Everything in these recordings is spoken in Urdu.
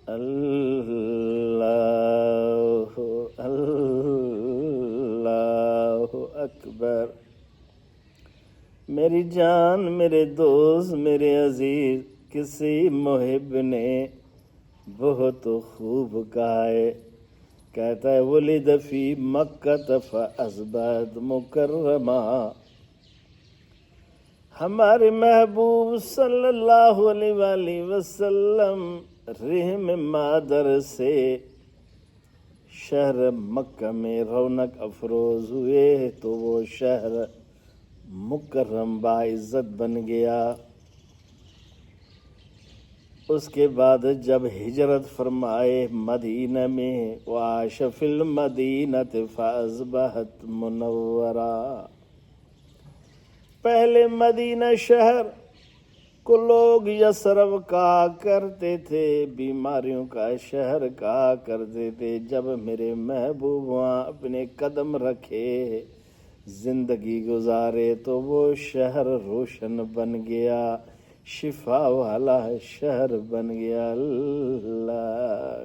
اللہ اللہ اکبر۔ میری جان، میرے دوست، میرے عزیز، کسی محب نے بہت خوب کہا ہے، کہتا ہے ولد فی مکہ فاصبحت مکرما۔ ہمارے محبوب صلی اللہ علیہ وآلہ وسلم رحم مادر سے شہر مکہ میں رونق افروز ہوئے تو وہ شہر مکرم باعزت بن گیا۔ اس کے بعد جب ہجرت فرمائے مدینہ میں، وعاش فی المدینہ فاصبحت منورہ۔ پہلے مدینہ شہر کو لوگ یثرب کہا کرتے تھے، بیماریوں کا شہر کہا کرتے تھے۔ جب میرے محبوب وہاں اپنے قدم رکھے، زندگی گزارے تو وہ شہر روشن بن گیا، شفا والا شہر بن گیا۔ اللہ،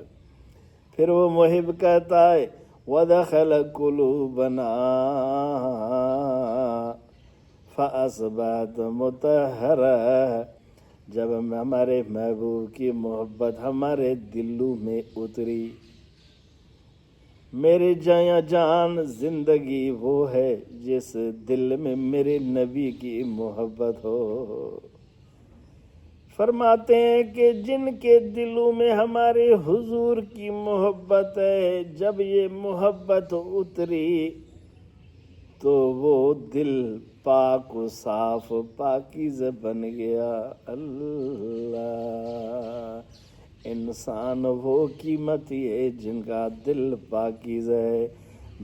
پھر وہ محب کہتا ہے وَدَخَلَ قُلُوبَنَا فَأَصْبَحَتْ مُطَهَّرَةً۔ جب ہمارے محبوب کی محبت ہمارے دلوں میں اتری، میرے جان زندگی وہ ہے جس دل میں میرے نبی کی محبت ہو۔ فرماتے ہیں کہ جن کے دلوں میں ہمارے حضور کی محبت ہے، جب یہ محبت اتری تو وہ دل پاک و صاف پاکیزہ بن گیا۔ اللہ، انسان وہ قیمتی ہے جن کا دل پاکیزہ ہے۔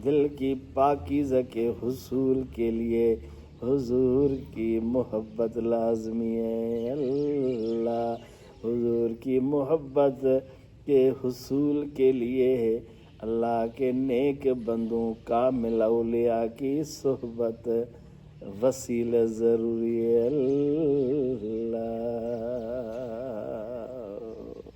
دل کی پاکیزہ کے حصول کے لیے حضور کی محبت لازمی ہے۔ اللہ، حضور کی محبت کے حصول کے لیے اللہ کے نیک بندوں کامل اولیاء کی صحبت وسیلہ ضروری ہے۔ اللہ